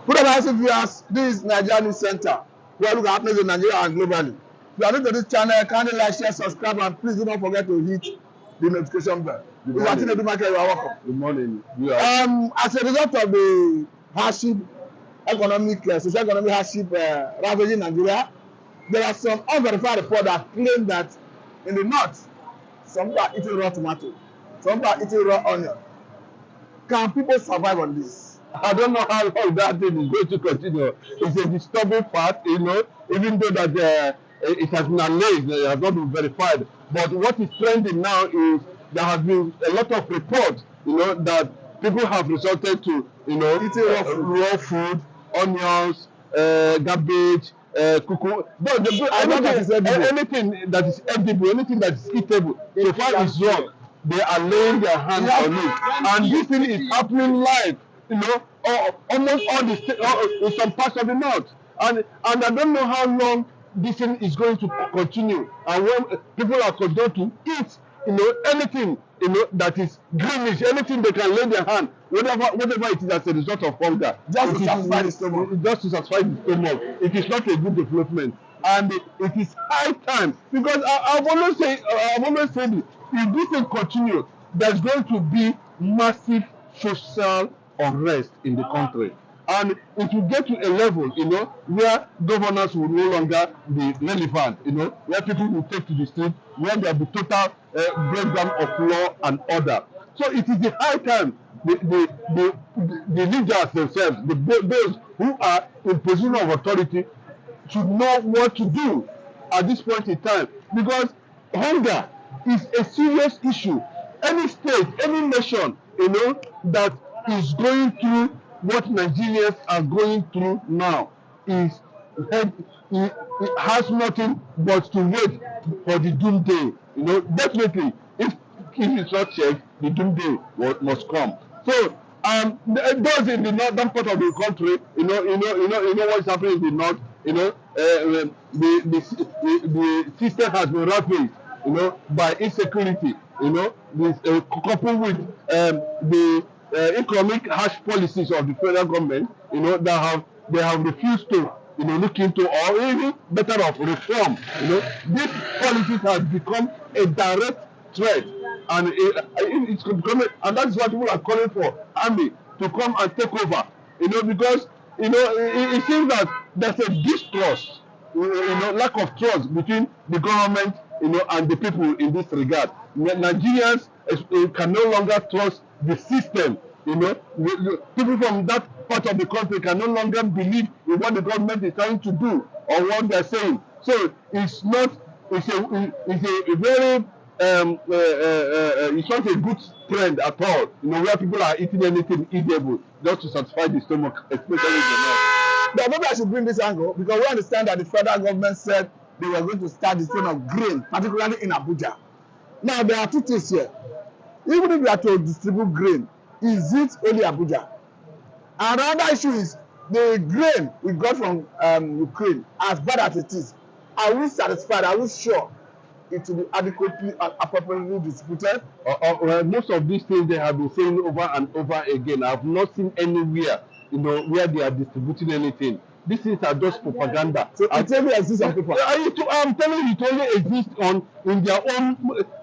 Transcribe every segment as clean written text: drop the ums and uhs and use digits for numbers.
Put on as if you ask this Nigeria News Center, where look at happenings in Nigeria and globally. If you are new to this channel, kindly like, share, subscribe, and please do not forget to hit the notification bell. If you are still do market, you are welcome. Good morning. As a result of the hardship, socio-economic hardship ravaging Nigeria, there are some unverified reports that claim that in the north, some people are eating raw tomato, some people are eating raw onion. Can people survive on this? I don't know how long that thing is going to continue. It's a disturbing fact, you know, even though that it has been alleged, it has not been verified. But what is trending now is there has been a lot of reports, you know, that people have resorted to, you know, Eating raw food, onions, garbage, cuckoo. Anything that is edible, anything that is eatable, so far is wrong. They are laying their hands on it, and this thing is happening live, you know, almost all the in some parts of the north, and I don't know how long this thing is going to continue, and when people are continuing to eat, you know, anything, you know, that is greenish, anything they can lay their hand, whatever it is, as a result of hunger, just to satisfy the stomach. Just to satisfy the stomach. It is not a good development, and it is high time, because I've always said if this thing continue, there's going to be massive social unrest in the country, and it will get to a level, you know, where governors will no longer be relevant, you know, where people will take to the street, where there will be total breakdown of law and order. So it is the high time the leaders themselves, those who are in position of authority, should know what to do at this point in time, because hunger is a serious issue. Any state, any nation, you know, that is going through what Nigerians are going through now is it has nothing but to wait for the doomsday. You know, definitely, if it's not checked, the doomsday must come. So those in the northern part of the country, you know what's happening in the north. You know, the system has been ravaged, you know, by insecurity. You know, this coupled with the economic harsh policies of the federal government, you know, they have refused to, you know, look into, or even better of reform. You know, these policies have become a direct threat, and it's becoming, and that's what people are calling for army to come and take over. You know, because you know it seems that there's a distrust, you know, lack of trust between the government, you know, and the people in this regard. Nigerians can no longer trust the system. You know, people from that part of the country can no longer believe in what the government is trying to do or what they're saying. So it's not, it's a very it's not a good trend at all. You know, where people are eating anything eatable just to satisfy the stomach, especially in the north. But maybe I should bring this angle, because we understand that the federal government said they were going to start the sale of grain, particularly in Abuja. Now there are two things here. Even if we are to distribute grain, is it only Abuja? And another issue is the grain we got from Ukraine, as bad as it is. Are we satisfied? Are we sure it will be adequately and appropriately distributed? Most of these things they have been saying over and over again. I have not seen anywhere, you know, where they are distributing anything. These things are just propaganda. So it only exists on paper. I'm telling you, it only exists in their own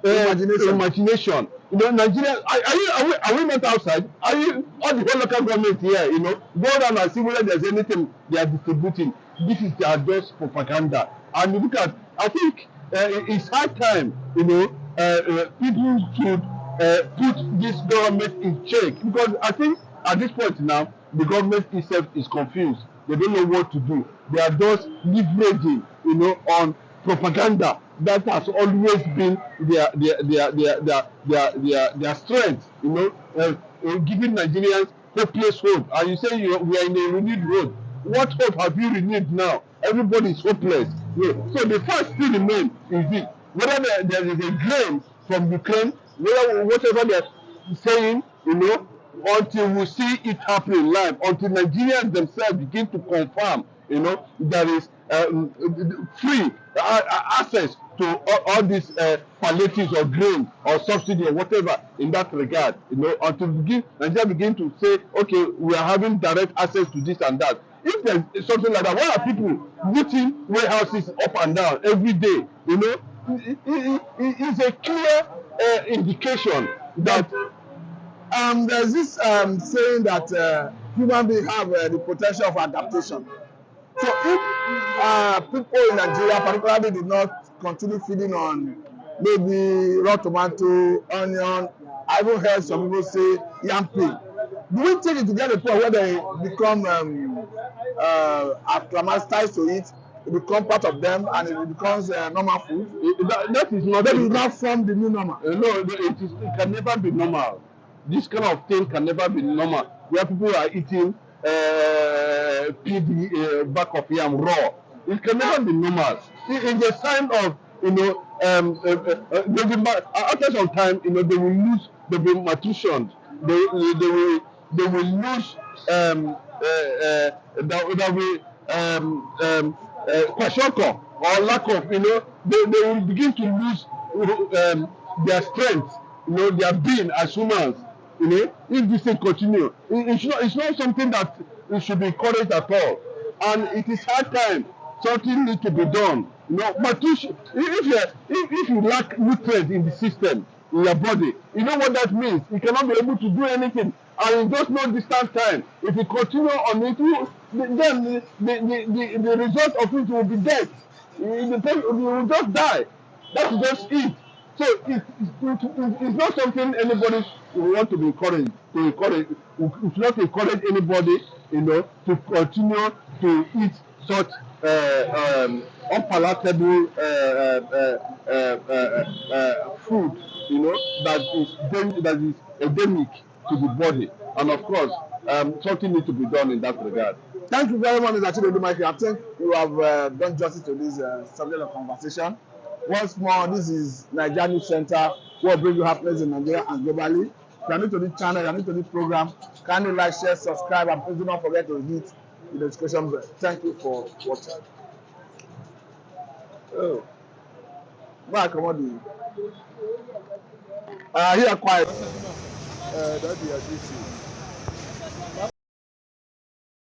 imagination. You know, Nigeria. Are we not outside? Are you all the whole local government here? You know, go down and see whether there's anything they are distributing. This is just propaganda. And you look at, I think it's high time, you know, people should put this government in check, because I think at this point now the government itself is confused. They don't know what to do. They are just leveraging, you know, on propaganda. That has always been their strength, you know, giving Nigerians hopeless hope. And you say we are in a renewed road. What hope have you renewed now? Everybody is hopeless. Yeah. So the fact still remains is this: whether there is a grain from Ukraine, whatever they're saying, you know, until we see it happening live, until Nigerians themselves begin to confirm, you know, there is free access to all these palliatives or grain or subsidy or whatever in that regard, until Nigeria begin to say, okay, we are having direct access to this and that. If there's something like that, why are people looting warehouses up and down every day? It's a clear indication that there's this saying that human beings have the potential of adaptation. So if people in Nigeria particularly did not continue feeding on maybe raw tomato, onion, I even heard some people say yam peel, do we take it to get a point where they become acclimatized to it, it becomes part of them and it becomes normal food? That is not. Maybe it not form the new normal. No, it can never be normal. This kind of thing can never be normal. Where people are eating PD back of yam raw. It can never be normal. It's a sign of, after some time, they will lose, they will be malnutritioned. They will lose that will kwashiorkor or lack of, they will begin to lose their strength, their being as humans. If this thing continue, it's not something that it should be encouraged at all. And it is hard time. Something needs to be done. But if you lack nutrients in the system, in your body, you know what that means. You cannot be able to do anything. And in just no distant time, if you continue on it, then the result of it will be death. You will just die. That is just it. So it's not something anybody will want to be encouraged. We should not encourage anybody, to continue to eat such unpalatable food, that is endemic to the body. And of course, something needs to be done in that regard. Thank you very much, Mr. Socio-Economic. I think you have done justice to this subject of conversation. Once more, this is Nigeria News Center, where bring you happiness in Nigeria and globally. If you are new to this channel, you are new to this program, kindly like, share, subscribe, and please do not forget to hit the notification bell. Thank you for watching. Oh, back on here quiet. That's the